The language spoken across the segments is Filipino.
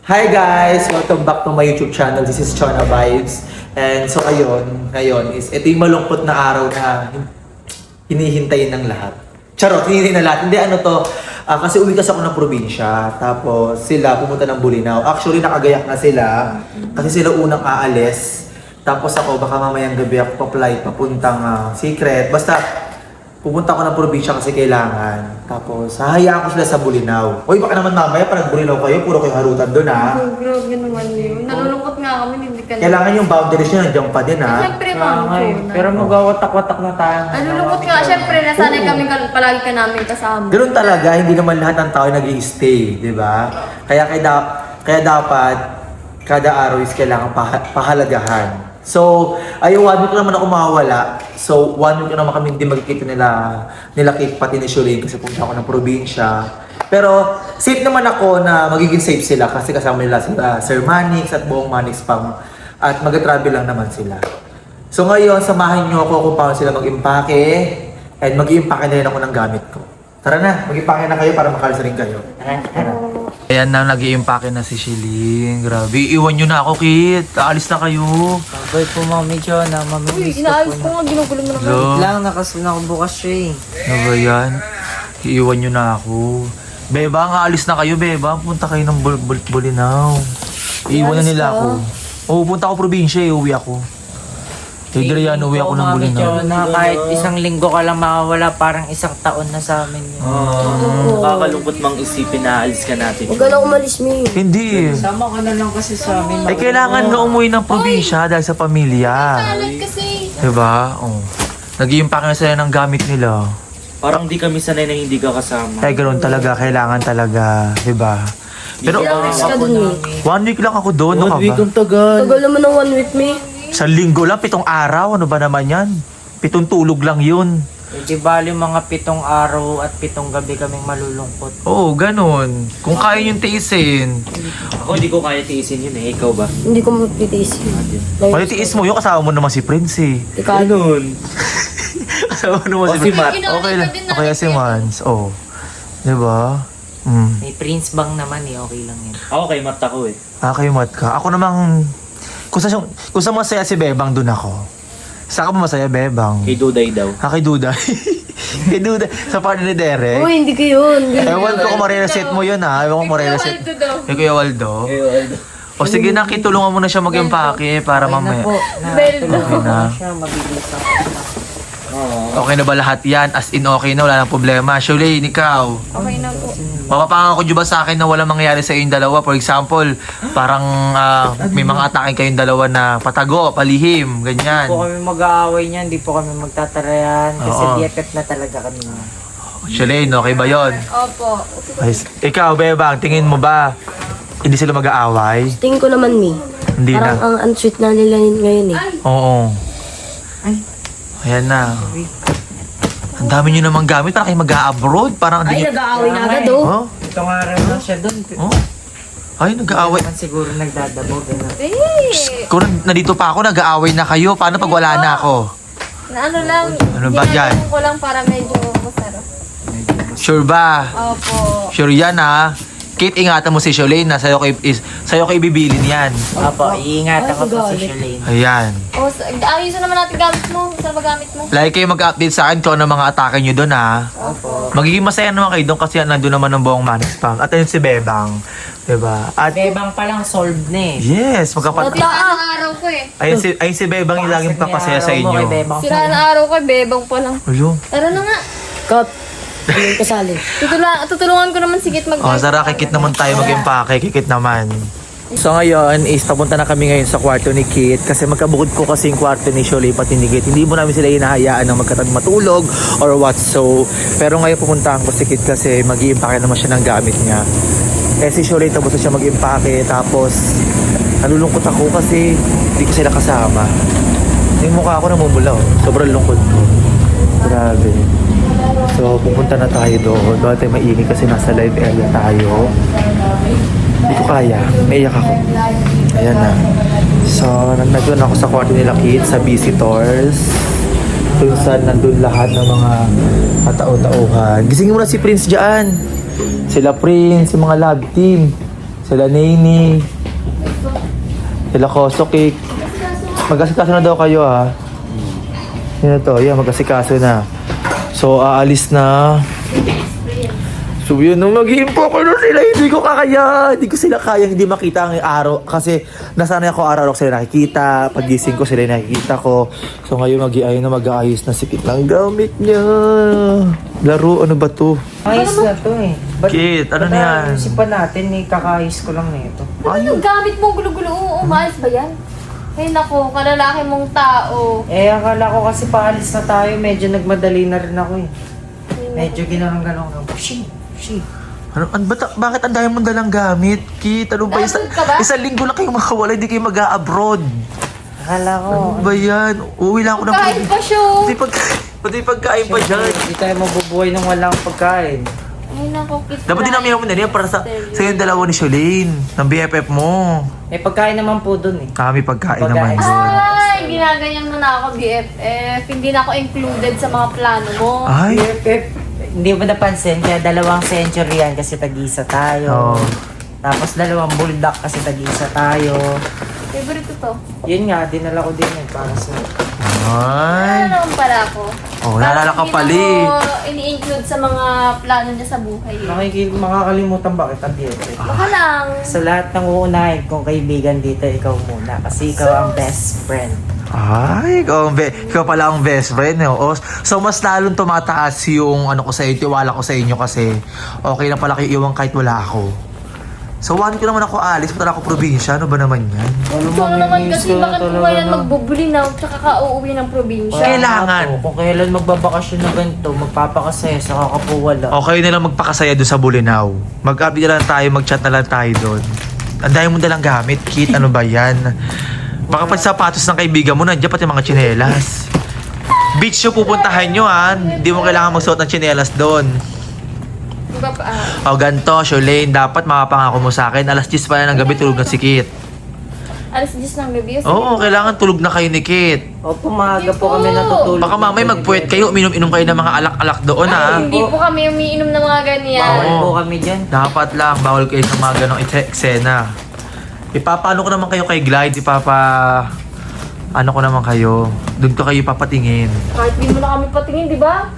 Hi guys! Welcome back to my YouTube channel. This is Chona Vibes. And so ngayon is ito yung malungkot na araw na hinihintay ng lahat. Charot, hinihintay na lahat. Hindi ano to, kasi umigas ako ng probinsya. Tapos sila pumunta ng Bulinaw. Actually nakagayak na sila kasi sila unang aalis. Tapos ako baka mamayang gabi ako pa-flight papuntang Secret. Basta pupunta ako ng probinsya kasi kailangan. Tapos, hahayaan ko sila sa Bulinaw. Uy, baka naman mamaya pa nag-Bulinaw kayo, puro kayo harutan doon, ha? Oh, grabe naman yun. Nalulungkot nga kami, hindi ka Kailangan yung boundaries nyo nandiyan pa din, ha? Siyempre, ma'am. Pero magwawatak-watak na tayo. Nalulungkot nga, siyempre, nasanay kami palagi ka namin kasama. Ganun talaga, hindi naman lahat ng tao nag-i-stay, di ba? Kaya dapat, kada araw is kailangan pahalagahan. So, ay 1 week naman ako mawawala. So, 1 week na naman kami hindi magkikita nila Kate pati ni Shulene kasi pumunta ako ng probinsya. Pero, safe naman ako na magiging safe sila kasi kasama nila sila Sir Manix at buong Manix Pang at mag-travel lang naman sila. So, ngayon, samahan nyo ako kung paano sila mag-impake and mag-impake na rin ako ng gamit ko. Tara na, mag-impake na kayo para makalis rin kayo. Ayan na, nag-i-impake na si Shilin. Grabe, iwan nyo na ako, Kit. Aalis na kayo. Sabay po Mami Chona, Uy, mamimiss ko inaayos po ko nga, ginugulo mo naman. Hello? Lang, nakasunod ako bukas siya eh. Ano ba yan? Iiwan nyo na ako. Beba, nga alis na kayo, Beba. Punta kayo ng Bulinaw. Iiwan na nila ako. Oo, punta ako probinsya, uwi ako. Tigre yan, uwi ako ng Mami Bulinaw. Chona, kahit isang linggo ka lang makawala, parang isang taon na sa amin yun. Nakakalungkot mang isipin na alis ka natin. Huwag ka na umalis, Mi. Hindi. Sama ka na lang kasi sa amin. Ay, kailangan nga umuwi ng probinsya dahil sa pamilya. Talag kasi. Diba? Oo. Nag-iimpake na sila ng gamit nila. Parang di kami sanay na hindi ka kasama. Kaya ganoon talaga, kailangan talaga. Diba? Pero, Ilang weeks ka dun, Mi? 1 week lang ako doon. Ano ka ba? tagal. Tagal naman ng 1 week, Mi. Sa linggo lang, 7 araw. Ano ba naman yan? 7 tulog lang yun. Eh, di bali mga 7 araw at 7 gabi kaming malulungkot. Oo, ganun. Kung kaya yung tiisin. Ako hindi ko kaya tiisin yun eh. Ikaw ba? Hindi ko mapitiis yun. Malitiis mo yun, kasama mo naman si Prince eh. Ikaw. Ganun. Kasama mo naman O, si si Prince. Matt. Okay lang. O kaya si Mans. Oo. Diba? Mm. May Prince Bang naman eh, okay lang yun. Ako kay mata ko eh. Kayo mat ka. Ako namang... Kung sa masaya si Bebang, dun ako. Saan ka ba masaya, Bebang? Kay Duday daw. Kay Duda. Kay Duda. Sa partner ni Derek. Uy, hindi kayo. Ewan ko kung marireset mo yun ha. Ewan ko kung marireset. Kay Kuya Waldo. O sige na, kitulungan mo na siya mag-impake para Okay na mamaya. po. Beldo. Okay na. Siya, mabilis ako. Okay na ba lahat yan? As in okay na, wala nang problema. Shulene, ikaw. Okay na po. Mapapangako ko ba sa akin na walang mangyayari sa inyong dalawa? For example, parang may mga atake kayong dalawa na patago, palihim, ganyan. Hindi po kami mag-aaway niyan, hindi po kami magtatarayan kasi Oo. DFF na talaga kami. Shulene, okay ba yon? Opo. Ikaw, Bebang, tingin mo ba hindi sila mag-aaway? Tingin ko naman, Mi. Hindi Parang na. ang sweet na nila ngayon eh. Oo. Ay. Ayan na. Ang dami nyo namang gamit. Parang kayo mag-a-abroad. Parang Ay, hindi nyo... nag-aaway na agad oh. Oh? Itong araw na siya doon. Oh? Ay, nag-aaway. Naman siguro nagdadabo, gano'n. Kung nandito pa ako, nag-aaway na kayo. Paano pag wala na ako? Na ano lang. Ano ba yan? ko lang para medyo masarap. Sure ba? Opo. Sure yan ha? Kate, ingatan mo si Shulene na sa'yo ko ibibilin yan. Opo, iingatan ko po si Shulene. Ayan. O, ayusin naman natin gamit mo. Saan ba gamit mo? Lagi kayo mag-update sa akin kung ano mga atake nyo doon ha. Opo. Magiging masaya naman kayo doon kasi nandun naman ng buong Manix Pang. At ayun si Bebang. Diba? At Bebang pa lang solved na eh. yes, magkapat... Sira na araw ko eh. Ayun si Bebang yung laging papasaya sa Araw mo kay inyo. Bebang pa Sira lang. na araw ko, bebang pa lang. Ulo. Tara na nga. Cut. Hindi kasali. Tutulungan ko naman si Kit mag- Oh, Sara, kikit naman tayo mag-impake. Kikit naman. So ngayon is papunta na kami ngayon sa kwarto ni Kit kasi magkabukod ko kasi yung kwarto ni Shulene pati ni Kit. Hindi mo namin sila hinahayaan na magkatag matulog or what so. Pero ngayon pupuntahan ko si Kit kasi mag-iimpake naman siya ng gamit niya. Eh si Shulene tapos na siya mag-impake tapos nalulungkot ako kasi hindi ko sila kasama. Yung mukha ko namumula oh. Sobrang lungkot ko. Grabe. So, pupunta na tayo doon. Doon tayo maingay kasi nasa live area tayo. Hindi ko kaya. Naiyak ako. Ayan na. So, nandun ako sa kwarto nila Kit, sa visitors. Kung saan nandun lahat ng mga katao-tauhan. Gisingin mo na si Prince dyan. Sila Prince, yung mga love team. Sila Nini. Sila Koso Cake. Mag-asikaso na daw kayo ha. Sino to? Yan, mag-asikaso na. So, aalis na. So, yun, nung mag-iimpo ko na sila, hindi ko kaya. Hindi ko sila kaya, hindi makita ang araw. Kasi, nasanay ako araw-araw sila nakikita. Pagising ko sila nakikita ko. So, ngayon mag-aayos na sikit lang gamit niya. Laro, ano ba to? Ayos na to eh. Kit, ano na yan? Isipan natin, kakayos ko lang nito. Ano yung gamit mo gulo-gulo? Oo, umayos ba yan? Ay nako, kalalaki mong tao. Akala ko kasi paalis na tayo, medyo nagmadali na rin ako eh. Medyo ginanong-ganong lang. Ano, bakit ang dami mong dalang gamit? Kit, ano ba? Nandun ka ba? Isang linggo lang kayong makawala, hindi kayo mag-a-abroad. Akala ko. Ano ba yan? Uwi lang ako ng Kahit pa siya. Pati pagkain pa dyan. Hindi tayo mabubuhay ng walang pagkain. Ay nako, kita. Dapat din namin na niya para sa yung dalawa ni Sholane, ng BFF mo. Pagkain naman po dun eh. Kami pagkain Pagkain. naman doon. Ay, ginaganyan mo na ako, BFF. Hindi na ako included sa mga plano mo. Ay, Hindi mo napansin, kaya 2 century yan kasi tag-isa tayo. Oo. Tapos 2 bulldog kasi tag-isa tayo. Favorite ko to. Yun nga, dinala ko din yun para sa... ay. Ano naman pala ako? Oh, naalala ka pala eh. Hindi na ako ini-include sa mga plano niya sa buhay. Makakalimutan ba kita, BFF? Baka lang. Sa lahat ng uunahin kong kaibigan dito, ikaw muna. Kasi ikaw ang best friend. Ay, ikaw pala ang best friend. Eh. O, so, mas lalong tumataas yung ano ko sa inyo, tiwala ko sa inyo kasi okay na pala kayo iwan kahit wala ako. So, one ko naman ako alis, punta na ako probinsya. Ano ba naman yan? Ikaw naman kasi bakit kung kailan magbubulinaw tsaka ka-uuwi ng probinsya? Kailangan. Kung kailan magbabakasyon na ganito, magpapakasaya sa kakapuwala. Okay na lang magpakasaya doon sa Bulinaw. Mag-update na lang tayo, mag-chat na lang tayo doon. Ang dami mo dalang gamit, Kit. Ano ba yan? Baka pati sapatos ng kaibigan mo, nandiyan pati mga tsinelas. Beach yung pupuntahan nyo, ha? Hindi mo kailangan magsuot ng tsinelas doon. Diba pa? O ganito, Sholane, dapat makapangako mo sa akin. Alas 10 pa na ng gabi, tulog na si Kit. Alas 10 ng gabi. Oo, kailangan tulog na kayo ni Kit. Opo, maaga po kami natutulog. Baka mamay magpuwet kayo, uminom-inom kayo ng mga alak-alak doon, ha? Hindi po kami umiinom ng mga ganyan. Bawal Oo. po kami dyan. Dapat lang, bawal kayo sa mga ganong eksena. Ipapano ko naman kayo kay Glide, ano ko naman kayo. Doon ko kayo papatingin. Kahit di mo na kami patingin, di ba?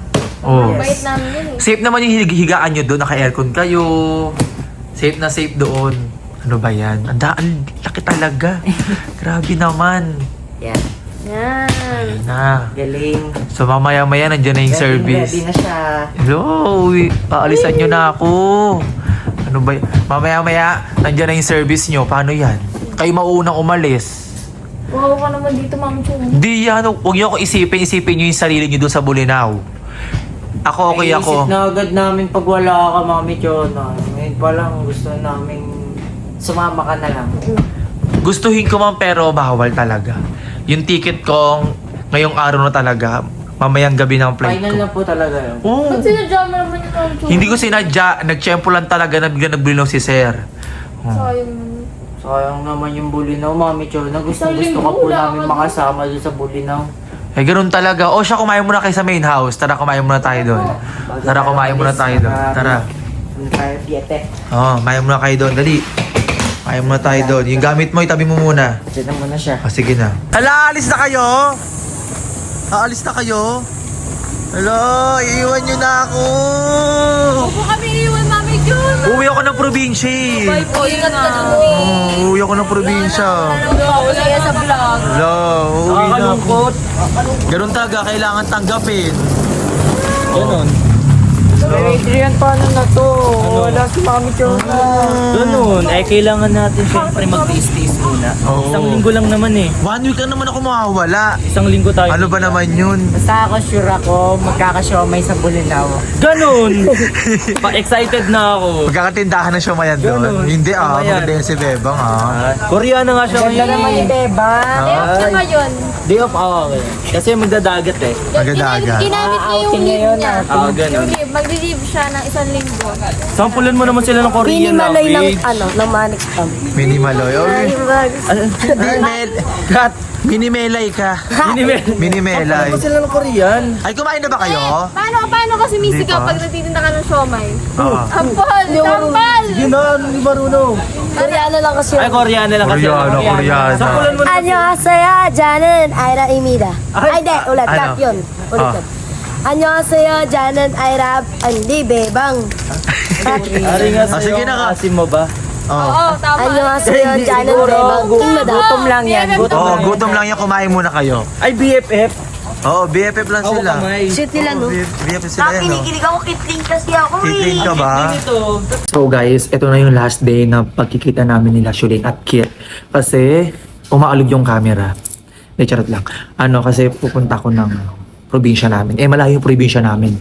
Oh. Ang bait namin yun eh. Safe naman yung higaan nyo doon, naka-aircon kayo. Safe na safe doon. Ano ba yan? Ang laki talaga. Grabe naman. Yan. Yan. Ayun na. Galing. So mamaya-maya nandiyan na yung service. Ready na siya. Hello, paalisan nyo na ako. Ano ba y- Mamaya-maya, nandiyan na yung service nyo. Paano yan? Kayo maunang umalis. Wow ka naman dito, Mami Chong. Hindi yan. Huwag nyo ako isipin nyo yung sarili nyo doon sa Bulinaw. Ako, okay Naisip ako. na agad namin pag wala ka, Mami Chona. Ngayon pa lang gusto namin sumama ka na lang. Gustuhin ko man pero bawal talaga. Yung ticket ko ngayong araw na talaga. Mamayang gabi ng flight Final ko. na po talaga yun. Oo. Ba't sinadya mo naman yung Mami Chong? Hindi ko sinadya. Nagtsyempo lang talaga na bigla nagbulinaw si Sir. Sayang naman. Sayang naman yung Bulinaw, Mami Chona. Gusto Isang ka po linggo namin lang. makasama doon sa Bulinaw. Eh, ganun talaga. O siya, kumain muna kayo sa main house. Tara, kumain muna tayo doon. Tara, kumain muna tayo doon. Tara. Doon tayo, Piete. Oo, kumain muna kayo doon. Dali. Kumain muna tayo doon. Yung gamit mo, itabi mo muna. Diyan na muna siya. Ah, sige na. Hala, alis na kayo? Aalis na kayo? Hala, iiwan nyo na ako. Opo kami iwan, Mami Chong. Uwi ako ng probinsya eh. Bye po, ingat ka dun. Oo, uwi ako ng probinsya. Wala yan sa vlog. Hala, uuwi na ako. Nakakalungkot. Ganun talaga, kailangan tanggapin. Ganun. Adrian, paano na to? Wala si Mami Chona. Ganun, kailangan natin syempre magtiis-tiis muna. Oo. Isang linggo lang naman eh. 1 week lang naman ako mawawala. Isang linggo tayo. Ano ba naman yun? Basta ako sure ako, magkakasyomay sa Bulinaw. Ganun! Pa-excited na ako. Magkakatindahan na siya mayan doon. Ganun. Hindi Mayan. maganda yan si Bebang Koreana nga siya Ganda ngayon. naman ni Beba. Ewan siya ngayon. Day off ako ngayon. Kasi magdadagat eh. Magadaga. Ginamit niya yung Outing leave ngayon, niya. Ah, ganun. Yung leave, mag-leave siya ng 1 linggo. Sampulan mo naman sila ng Korean language. ng Manix Pump. Minimaloy. Okay. Mel. Cut! Minimelay ka. Minimelay. Ano sila ng Korean? Ay, kumain na ba kayo? Paano kasi Hindi misi ka pa. pag nagtitinda ka ng siomay? Oo. Tampal! Tampal! Yun na, hindi marunong. Koreano lang kasi. Ay, Koreano lang kasi. Koreano. Sakulan mo na. 안녕하세요. 저는 아이라입니다. Ay, di. Ulit. Ano? Cut yun. Ulit yun. 안녕하세요. 저는 아이라. Hindi, bebang. Ari nga Ah, sige sa'yo, na nga. asim mo ba? Oo, tama. 안녕하세요. 저는 bebang. Gutom lang yan. Oo, gutom lang yan. Kumain muna kayo. Ay, BFF. Oo, BFF lang Ako sila. kamay. Shit nila, no? BFF sila yan, no? ako. Kitling kasi ako, Kitling ka ba? Ito. So guys, ito na yung last day na pagkikita namin nila Shulin at Kit. Kasi umaalog yung camera. Hindi, charot lang. Kasi pupunta ko ng probinsya namin. Malayo yung probinsya namin.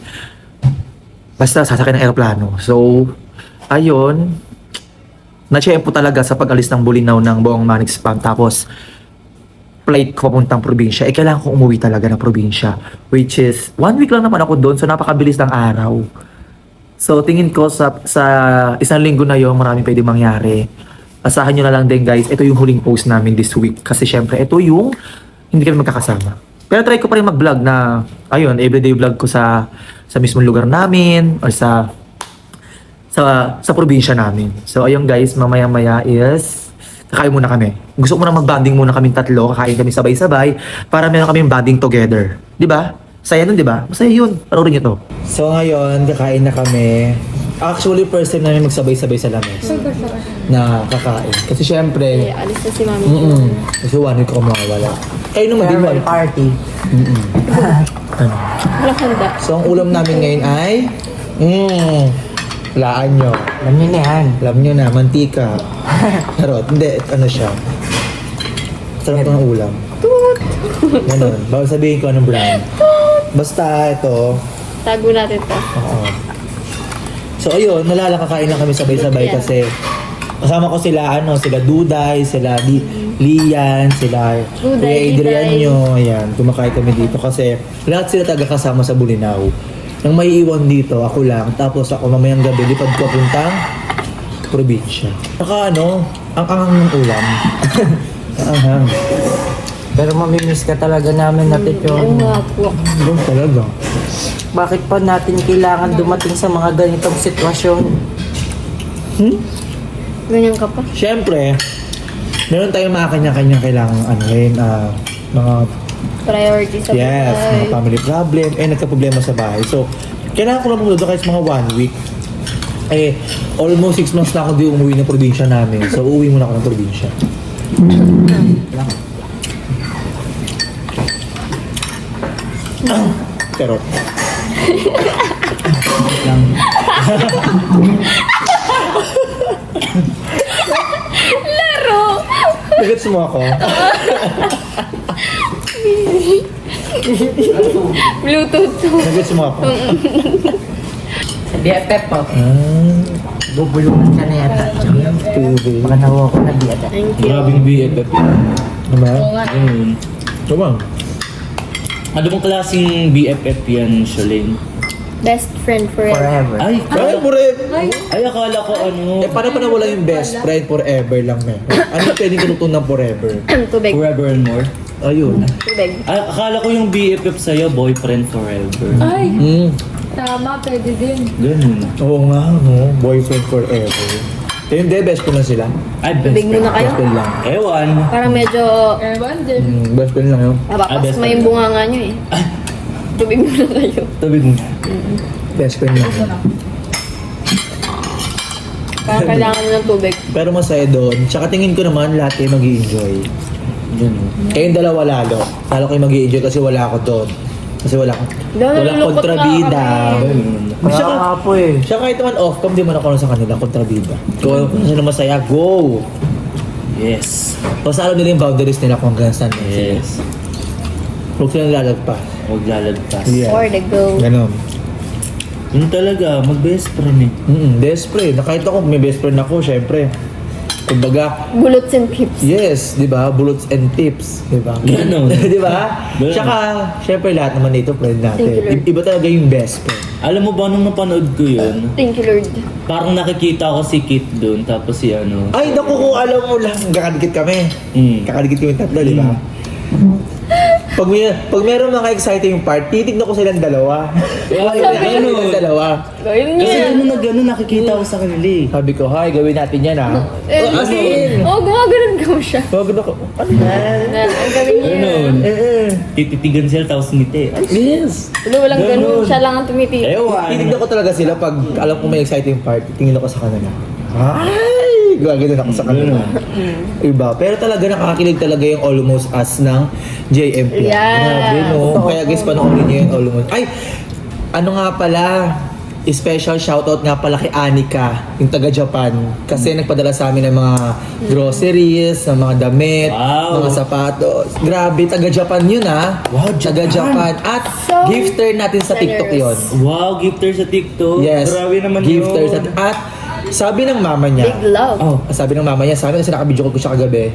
Basta sasakay ng aeroplano. So, ayun. Na-tsempo talaga sa pag-alis ng Bulinaw ng buong Manix Spam. Tapos, flight ko papuntang probinsya. Kailangan ko umuwi talaga ng probinsya. Which is, 1 week lang naman ako doon. So, napakabilis ng araw. So, tingin ko sa isang linggo na yon maraming pwede mangyari. Asahan nyo na lang din guys, ito yung huling post namin this week. Kasi syempre, ito yung hindi kami magkakasama. Pero try ko pa rin mag-vlog na, ayun, everyday vlog ko sa mismong lugar namin or sa probinsya namin. So, ayun guys, mamaya-maya is kakain muna kami. Gusto ko muna mag-bonding muna kaming tatlo, kakain kami sabay-sabay para meron kaming bonding together. 'Di ba? Saya nun, 'di ba? Masaya 'yun. Panoorin niyo to. So, ngayon, kakain na kami. Actually, first time namin magsabay-sabay sa lamesa na kakain. Kasi syempre, Alis na si Mami. kasi 1 week ako mawawala. Kayo naman din Farewell party. Ano? Walang handa. So, ang ulam namin ngayon ay laan nyo. Alam niyo na yan. Alam nyo na, mantika. Charot, hindi, ano siya. Sarap ito ng ulam. Ganun, bawal sabihin ko anong brand. Basta ito, Tago natin to. oo. So ayun, nalalakakain lang kami sabay-sabay Yeah. kasi kasama ko sila, sila Duday, sila Lian, sila Duday, Kuya Adrian Diday. nyo, ayan, kumakain kami dito kasi lahat sila taga-kasama sa Bulinaw. Nang may iwan dito, ako lang, tapos ako mamayang gabi, lipad ko puntang probinsya. Saka ang anghang ng ulam. Ang anghang. Pero mamimiss ka talaga namin natin Ayun yun. nga po. Doon talaga. Bakit pa natin kailangan dumating sa mga ganitong sitwasyon? Ganyan ka pa. Siyempre, meron tayong mga kanya-kanyang kailangan mga Priority sa yes, mga buhay. family problem, nagka-problema sa bahay. So, kailangan ko lang pumunta doon kahit mga 1 week. Almost 6 months na ako di umuwi ng probinsya namin. So, uuwi muna ako ng probinsya. Pero, Laro! nagets mo ako? Bluetooth. Nagets mo ako? BFF po. Bubulungan ka na yata. Pwede. Baka nawa ko na BFF. Thank you. Grabing BFF yun. Diba? Ayun. Diba? Ano bang klaseng BFF yan, Shalane? Best friend forever. Forever. Ay, Ay, forever! ay, akala ko Paano pa nawala yung best friend forever lang, me? Ano pwedeng kanutun ng forever? Tubig. forever and more. Ayun. Tubig. Ay, akala ko yung BFF sa'yo, boyfriend forever. Ay, Mm. tama. Pwede din. Ganun. Oo nga, no? Boyfriend forever. Hindi, best friend lang sila. Ay, best Tubig muna friend. kayo. Best friend lang. Ewan. Parang medyo... Ewan din. Best friend lang yun. Mabakas best mo yung friend. bunga nga nyo eh. Tubig muna kayo. Tubig mo. Best friend lang. Parang kailangan mo ng tubig. Pero masaya doon. Tsaka tingin ko naman lahat kayo mag-i-enjoy. Ganun. Kayong dalawa lalo. Lalo kayo mag-i-enjoy kasi wala ako doon. Kasi wala Nalulungkot kontrabida. nga kami. Kaya nga po eh. Siya kahit naman off-cam, di man ako sa kanila, kontrabida. Kung sino masaya, go! Yes. Kung saan nila yung boundaries nila kung hanggang saan. Yes. Huwag silang lalagpas. Huwag lalagpas. Yeah. Or the go. Ganon. Yun talaga, mag-best friend eh. Best friend. Na kahit ako, may best friend ako, syempre. Kumbaga, Bulots and pips. yes, di ba? Bullets and tips, di ba? Ganon. Di ba? Ganon. Tsaka, syempre lahat naman dito friend natin. Thank you, Lord. Iba talaga yung best friend. Alam mo ba, nung napanood ko yun, Thank you, Lord. parang nakikita ko si Kit doon, tapos si ano. Ay, naku, kung alam mo lang, kakadikit kami. Mm. Kakadikit kami tatlo, di ba? Pag meron mga exciting part, titignan ko silang dalawa. Silang dalawa. Gawin Kasi niya. gano'n nakikita ko sa kanila eh. Sabi ko, hi, gawin natin yan ah. As in, Gumaganon ko siya. wag na ko, ano yan? Ang gawin niya. Ganun. Tititigan sila tapos ngiti. Ay, Yes. Walang ganun. Siya lang ang tumitigil. ewan. Titignan ko talaga sila pag alam ko may exciting part, tingin ako sa kanila. Ay! Gagano'n ako sa kanila. Iba. Pero talaga nakakakilig talaga yung Almost Us ng JMP. Yes. Grabe, no? Kaya guys, panoorin niyo yung Almost. Ay! Ano nga pala? Special shoutout nga pala kay Anika, yung taga-Japan. Kasi nagpadala sa amin ng mga groceries, ng mga damit, Wow. mga sapatos. Grabe, taga-Japan yun ah. Wow, Taga-Japan. At gifter natin sa TikTok yon. Wow, gifter sa TikTok. Yes. Grabe naman gifter yun. At sabi ng mama niya, Big love. sabi ng mama niya, sabi kasi nakabidyo ko siya kagabi,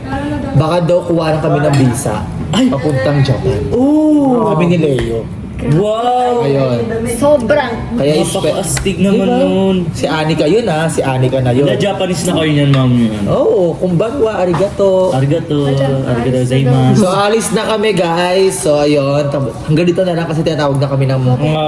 baka daw kuha kami ng visa papuntang Japan. Oh! Kami ni Leo. Wow! Ayun. Sobrang. Kaya Napaka-astig naman nun. si Anika yun ha, si Anika na yun. Na-Japanese na kayo niyan, ma'am. Oo, kumbanwa, arigato. Arigato. Arigato gozaimasu. So alis na kami guys. So ayun, hanggang dito na lang kasi tinatawag na kami ng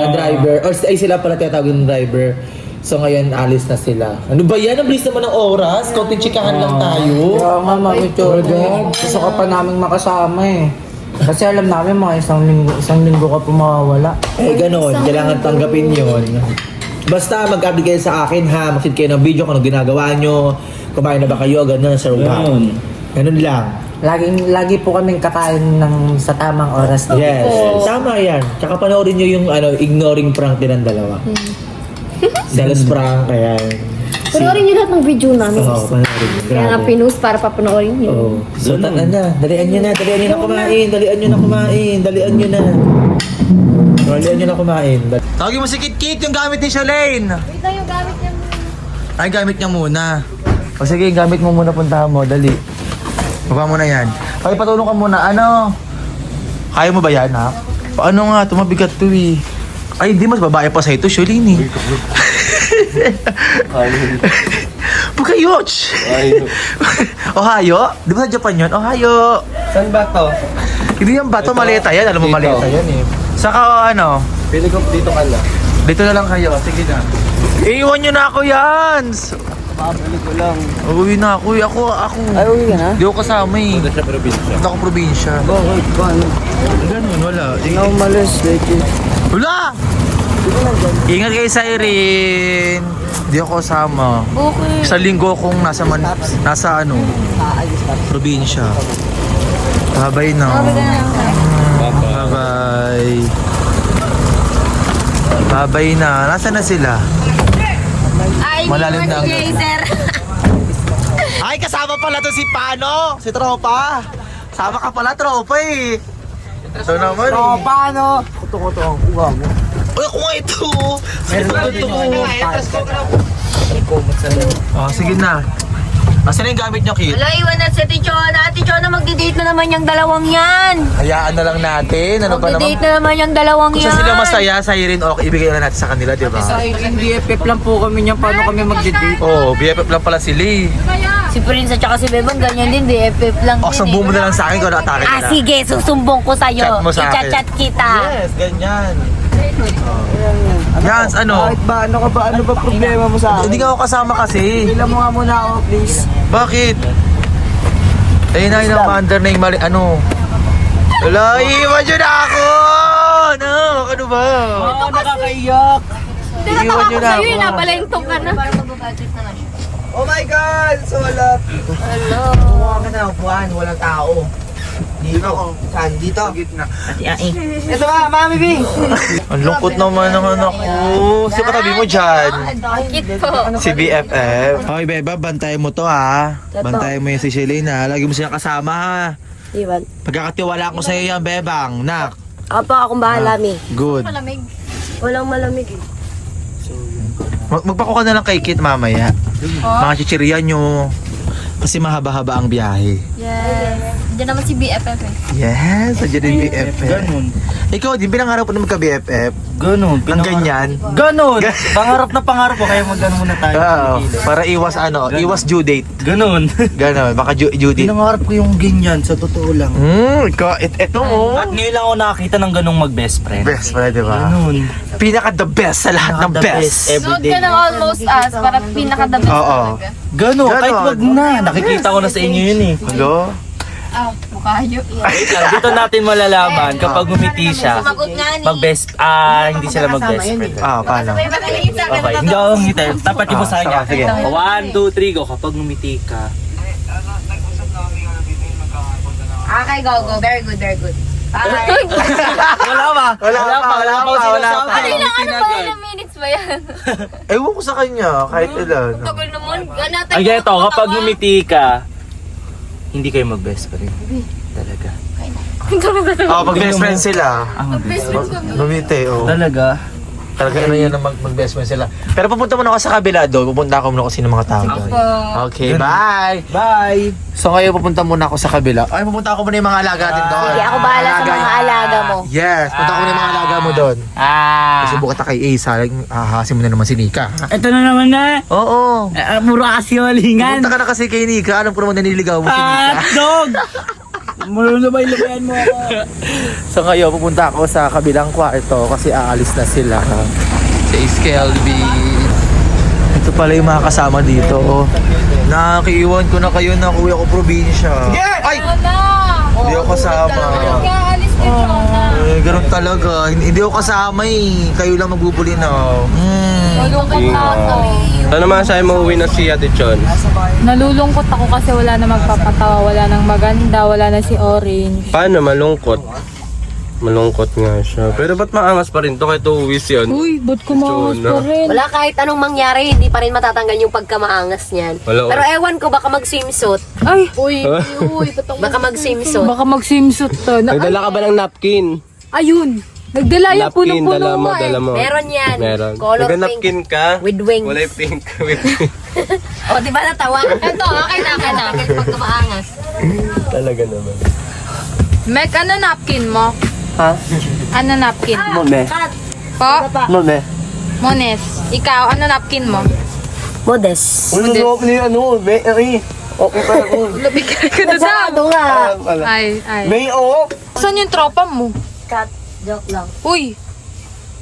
driver. Or ay sila pala tinatawag ng driver. So ngayon alis na sila. Ano ba yan? Ang bilis naman ng oras. Konting chikahan lang tayo. Kaya nga, Mami Chona. Gusto ka pa namin makasama eh. Kasi alam namin mga isang linggo ka pa mawawala. Eh ganon, kailangan tanggapin yon. Basta mag-update kayo sa akin ha. Makit kayo ng video kung ano ginagawa nyo. Kumain na ba kayo? Ganon sa lugar. Ganun. Ganun lang. Lagi po kaming kakain ng sa tamang oras. Yes. Tama yan. Tsaka panoorin nyo yung ignoring prank din ng dalawa. Dallas prank, kaya. Panoorin niyo lahat ng video namin. Oo, panoorin nyo. Kaya nga Grabe. pinost para papanoorin niyo. Oo. So, tatan na. Dalian nyo na kumain. Dalian nyo na kumain. Dalian nyo na kumain. Tawagin mo si Kit yung gamit ni Shalane. Wait lang yung gamit niya. Ay, gamit niya muna. O sige, gamit mo muna, puntahan mo. Dali. Baba mo na yan. Okay, patulong ka muna. Ano? Kaya mo ba yan, ha? Paano nga? Tumabigat to eh. Ay, hindi mas babae pa sa ito, Shalane eh. Bukayoch! Ohio? Di ba sa Japan yun? Ohio! Saan ba to? Hindi yan ba? Ito maleta yan. Alam mo, maleta yan eh. Saka ano? Pili ko dito ka lang. Dito na lang kayo. Sige na. Iiwan nyo na ako yan! Mabalik ko lang. Uuwi na ako. Ako. Ay, uwi ka na? Di ako kasama eh. Hindi siya probinsya. Hindi ako probinsya. Bakit ba? Ganun, wala. Hindi na umalis. Wala! Ingat kayo sa Irene. Di ako kasama. Okay. Sa linggo kong nasa probinsya. Bye-bye na. Bye-bye. Bye-bye na. Nasaan na sila? Ay, Malalim na ang Jaser. Ay, kasama pala to si Pano, si Tropa. Sama ka pala, Tropa eh. Ito naman eh. Paano? Kuto-kuto ang kuha mo. Uy, ako nga ito. Meron Ito. ko Oh, sige na. Asan na yung gamit niyo, Kit? Wala, iwan na si Ate Chona. Ate Chona, magdi-date na naman yung dalawang yan. Hayaan na lang natin. Ano ba naman? Magdi-date na naman yung dalawang Kung yan. sila masaya, sa Irene, okay, ibigay na natin sa kanila, di ba? Sa BFF lang po kami niyan. Paano kami magdi-date? Oo, BFF lang pala sila eh. Si Prince at saka si Bebang, ganyan din. BFF lang O, din sumbong mo na lang sa akin kung na-atake nila. sige, susumbong ko sa'yo. Chat mo sa akin. I-chat kita. Yes, ganyan. Yan, ano? Kahit ba? Ano ka ba? Ano ba problema mo sa Hindi akin? nga ako kasama kasi. Bilang mo nga muna ako, please. Bakit? Ayun na yung under na yung mali, ano? Wala, iiwan nyo na ako! No, ano ba? Oo, nakakaiyak. Iiwan nyo na ako. Nabalentong ka na. Oh my God! So, wala. Hello. Kuha ka na, upuan. Walang tao. Dito. Saan? Dito? Gitna. Ito ba, Mami B? Ang lungkot naman ng anak ko. Sino katabi mo dyan? Kit po. Si BFF. Okay, Beba, bantayan mo to ha. Bantayan mo yung si Shalane ha. Lagi mo siya kasama ha. Iwan. Pagkakatiwala ko sa iyo yan, Bebang. Nak. Ako pa akong bahala, Mi. Good. Malamig. Walang malamig eh. Magpako ka na lang kay Kit mamaya. Mga chichirya nyo. Kasi mahaba-haba ang biyahe. Yes. Diyan naman si BFF eh. Yes, nandiyan yung BFF. Ganun. Ikaw, din pinangarap mo na magka-BFF? Ganun. Ang ganyan? Ganun. Pangarap ko kaya mag-ano muna tayo. Oo, para iwas iwas due date. Ganun. Ganon, baka due date. Pinangarap ko yung ganyan sa totoo lang. Ito mo. At ngayon lang ako nakakita ng ganung mag-best friend. Best pala, di ba? Ganun. Pinaka the best sa lahat ng The best. Suot ka ng almost us para pinaka-the best Oo. talaga. Ganun. Ganun. Kahit wag na. Nakikita ko na sa inyo yun eh. Hello? Ah, bukayo. Wait lang, dito natin malalaman kapag ngumiti siya, Sumagot nga ni. hindi sila mag-best friend. Paano? Okay, hindi ako ngumiti. Tapat mo sa kanya. sige. 1, 2, 3, go. Kapag ngumiti ka, Okay, go. Very good, very good. wala pa. Wala pa. Ano ba? Ilang minutes ba yan? Ewan ko sa kanya, kahit ilan. Tagal naman. Ganatay Ay, ito, kapag ngumiti ka, hindi kayo mag-best friend. Talaga. Pag best friend sila. Best friends kami. Lumite, oo. Talaga? Talaga ano yan na mag-best friend sila. Pero pupunta muna ako sa kabila doon. Pupunta ako muna kasi ng mga tao doon. Okay, bye! Bye! So ngayon pupunta muna ako sa kabila. Ay, pupunta ako muna yung mga alaga natin doon. Sige, ako bahala sa mga alaga mo. Yes, punta ako muna yung mga alaga mo doon. Kasi bukat na kay Ace, hahasin mo na naman si Nika. Ito na naman na. Oo. Puro kasi walingan. Pupunta ka na kasi kay Nika. Alam ko naman naniligaw mo si Nika. Dog! Mululubay-lubayan mo ako. So ngayon, pupunta ako sa kabilang kwarto kasi aalis na sila. Si Ace Kelby. Ito pala yung mga kasama dito. Oh. Nakiiwan ko na kayo na kuya ko probinsya. Ay! Wala. Hindi ako kasama. Kaalis ni Chona. Ganun talaga. Hindi ako kasama eh. Kayo lang magbubuli na. Malungkot na kami. Ano naman sa'yo mauwi na si Ate Chon? Nalulungkot ako kasi wala na magpapatawa, wala nang maganda, wala na si Orange. Paano? Malungkot. Malungkot nga siya. Pero ba't maangas pa rin to kahit uwis yun? Uy, ba't kumakas pa rin? Wala kahit anong mangyari, hindi pa rin matatanggal yung pagkamaangas niyan. Wala, Pero ewan ko, baka mag-swimsuit. Ay, Baka mag-swimsuit. baka mag-swimsuit to. Nagdala ka ba ng napkin? Ayun, nagdala yung Napkin, punong-puno dala mo, nga eh. dala mo. Meron yan. Meron. Color Nagda-napkin pink. ka? With wings. Kulay pink. With pink. O, di ba natawa? Ito, akin na. Tanggal yung pagkamaangas. Talaga naman. Mek, ano napkin mo? Ha? Ano napkin? Mome. Po? Mome. Mones, ikaw, ano napkin mo? Modest. Ulo mo ni ano? May, okay pa ako. Labigay ka na daw. Nasado nga. Ay. May o. Saan yung tropa mo? Cut. Joke lang. Uy,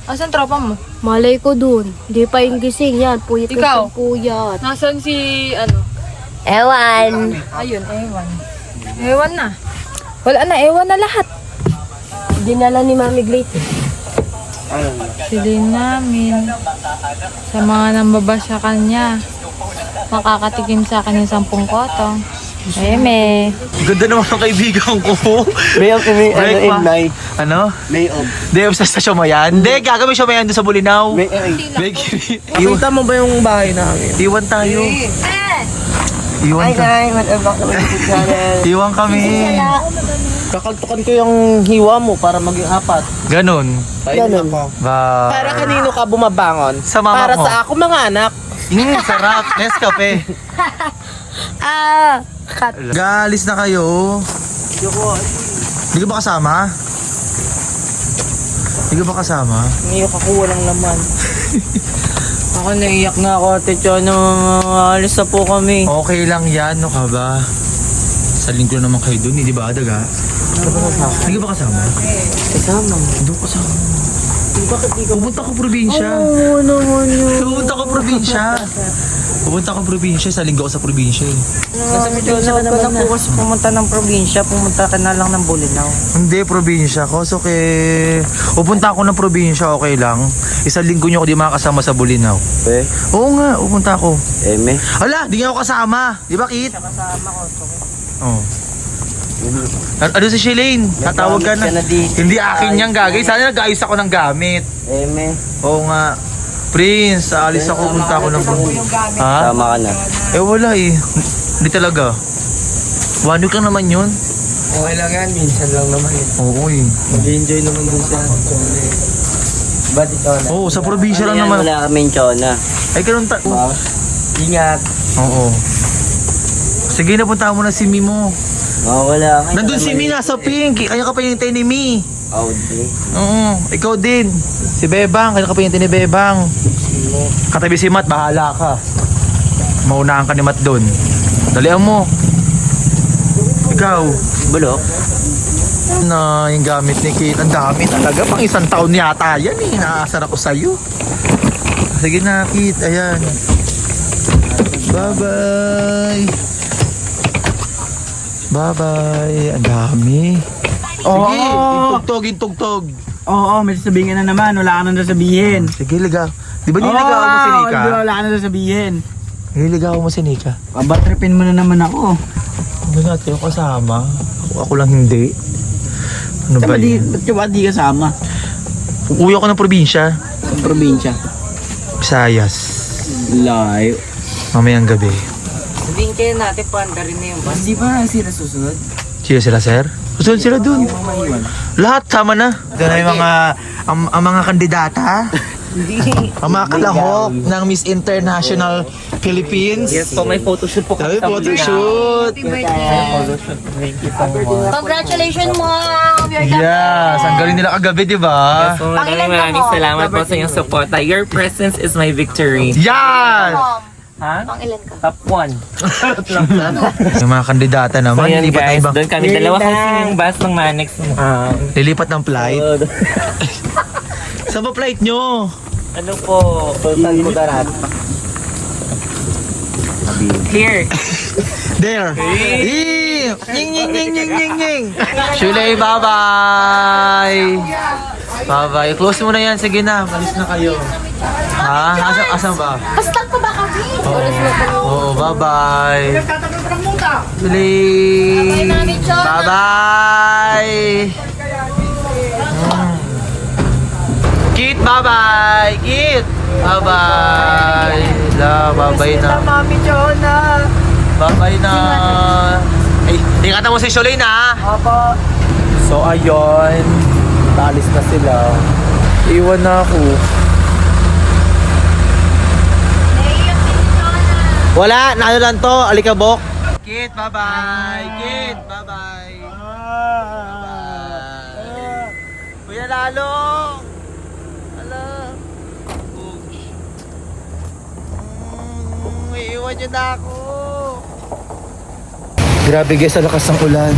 asan tropa mo? Malay ko dun. Hindi pa yung gising yan. Puyat Ikaw? puyat. Nasaan si, ano? Ewan. Ayun, ewan. Ewan na. Wala na, ewan na lahat. Dinala ni Mami Glate. Silin namin sa mga nambaba sa kanya. Makakatikim sa akin yung 10 kotong. Eme. Ganda naman ng kaibigan ko. May o. May ano Break in pa. night. Ano? May o. Hindi, sa Siomayan. Hindi, gagawin Siomayan doon sa Bulinaw. May o. Iwan, mo ba yung bahay namin? iwan tayo. Iwan ka. Welcome back to my YouTube channel. Iwan kami. Kakaltukan ko yung hiwa mo para maging apat. Ganon. Ganun. Ba. Para kanino ka bumabangon? Sa mama Para ko. sa ako mga anak. Sarap. Nescafe. Cut. Galis na kayo. Hindi ka ba kasama? Hindi ka ba kasama? Ngayon ako walang laman. Ako naiyak na ako, Ate Chon. Alis na po kami. Okay lang yan, no ka ba? Sa linggo naman kayo dun, hindi ba, Daga? Hindi ka ba kasama? Kasama mo. Doon kasama. Pupunta ko probinsya. Oo naman yun. Pupunta ko probinsya. Pupunta ko probinsya, sa linggo ko sa probinsya eh. Nasa Medyo ka na po kasi pumunta ng probinsya, pumunta ka na lang ng Bulinaw. Hindi, probinsya ko. So, pupunta ako ng probinsya, okay lang. Isang linggo nyo ako di makakasama sa Bulinaw. Eh, Oo nga, pupunta ako. eme. Hala, di nga ako kasama. Di ba, Kit? Kasama ko. Oo. Ano si Shalane? Tatawag ka na. Gamit ka na di. Hindi akin yang gagay. Sana nag-ayos ako ng gamit. Eme. Oo nga. Prince, aalis ako, punta ako ng Ha? Tama ka na. Eh wala eh. Hindi talaga. 1 week lang naman yun. Okay lang yan, minsan lang naman yun. Oo eh. Mag-enjoy naman dun sa Ba't ito na? Oo, sa probinsya lang naman. Wala kaming Chona. Ay, ganun Ingat. Oo. Kasi Sige, napunta mo na si Mi mo. Wala ka. Nandun si Mi, nasa pink. Kaya ka pa hinintay ni Mi. Audi. Oo, ikaw din. Si Bebang, kaya ka pa hinintay ni Bebang. Katabi si Matt, bahala ka. Maunahan ka ni Matt doon. Dalihan mo. Ikaw. Bulok. Na yung gamit ni Kate, ang dami talaga. Pang isang taon yata yan eh. Naaasar ako sa'yo. Sige na, Kate. Ayan. Bye-bye. Bye-bye. Ang dami. Sige, tugtog. Oo, may sasabihin ka na naman. Wala ka nang sasabihin. Sige, ligaw. Di ba niligawan mo si Nika? Wala ka nang sasabihin. Niligawan mo si Nika? Pabatripin mo na naman ako. Ano natin yung kasama? Ako lang hindi. Ano ba yun? Ba't di kasama? Uuwi ako ng probinsya. Sa probinsya. Visayas. Layo. Mamayang gabi. Sabihin kayo natin, paanda rin na yung bus. Di ba sila susunod? Sila, sir? Susunod sila dun. Lahat sama na. Ito na yung mga, ang mga kandidata. Ang mga kalahok ng Miss International Philippines. Yes po, may photoshoot po Sabi, kami. photoshoot. Congratulations, Mom! You're the Yes, ang galing nila kagabi, di ba? Yes po, Pangilan ka maraming mo? salamat po sa inyong support. Your presence is my victory. Yan! Mom. Ha? Pang ilan ka? Top 1. Yung mga kandidata So naman, yan lilipat na guys, ibang, doon kami dalawa kasi yung bus ng Manex. lilipat ng flight. Saan ba flight nyo? Ano po? Sultan Kudarat. Here. There. Ying. Shulay, bye-bye. Bye-bye. Close mo na yan. Sige na. Malis na kayo. Ha? Asan ba? Basta ko ba kami? Oo, bye-bye. Shulay. Bye-bye. Kit, bye-bye. Kit. Bye-bye. Bye-bye na. Mami Jonah. Bye-bye na. Ay, ingatan mo si Shulay na. Opo. So ayun, talis na sila. Iwan na ako. Wala, naano lang to, alikabok. Kit, bye-bye. Kit, bye-bye. Bye-bye. Kuya Lalo. Hala. Iiwan nyo na ako. Grabe guys, ang lakas ng ulan.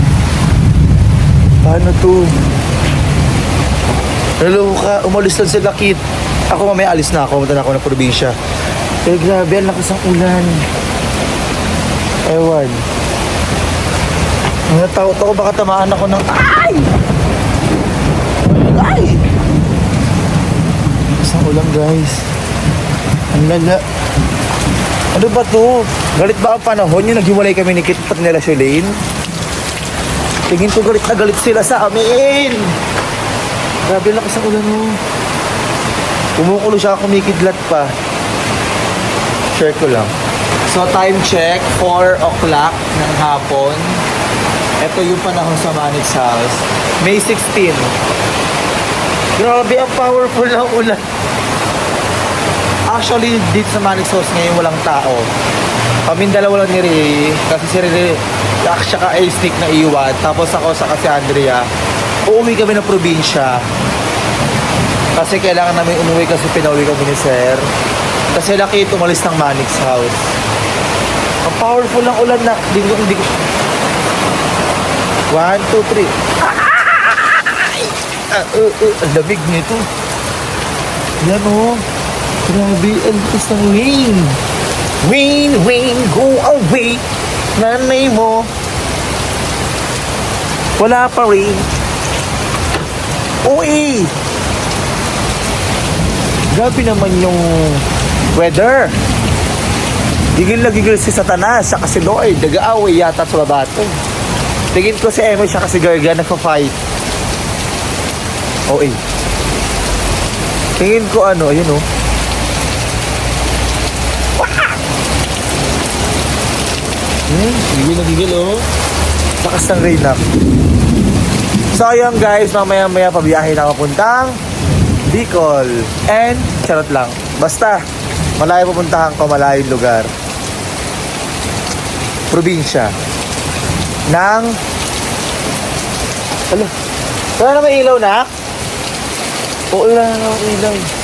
Paano to? Hello ka, umalis lang sila, Kit. Ako mamaya alis na ako, punta na ako ng probinsya. Eh grabe, ang lakas ng ulan. Ewan. Natakot ako, baka tamaan ako ng... Ay! Ay! Lakas ng ulan, guys. Ang lala. Ano ba to? Galit ba ang panahon? Yung naghiwalay kami ni Kit at nila Shulane? Tingin ko galit na galit sila sa amin. Grabe lakas ang ulan mo. Kumukulo siya, kumikidlat pa. Share ko lang. So time check, 4 o'clock ng hapon. Ito yung panahon sa Manix House. May 16. Grabe ang powerful ng ulan. Actually, dito sa Manix House ngayon walang tao. Kaming dalawa lang ni Ray, kasi si Ray, tsaka A-Stick na iwan. Tapos ako sa si Andrea. Uuwi kami ng probinsya. Kasi kailangan namin umuwi kasi pinauwi kami ni Sir. Kasi laki umalis ng Manix House. Ang powerful ng ulan na. Hindi ko. 1, 2, 3. Ang lamig nito. Yan o. Grabe, ang lakas ng rain. Rain, go away. Nanay mo. Wala pa rain. Uy! Grabe naman yung weather. Gigil na gigil si Satanas, siya kasi Lord. Nag-aaway yata sa babato. Tingin ko si Emma, siya kasi Garga nagpa-fight. Oh, tingin ko ano, ayun oh. Gigil na gigil oh. Lakas ng rain up. So ayun guys, mamaya pabiyahe na papuntang Bicol. And, charot lang. Basta, malayo pupuntahan ko, malayong lugar. probinsya ng... Wala na may ilaw, nak? Oo, wala na ilaw.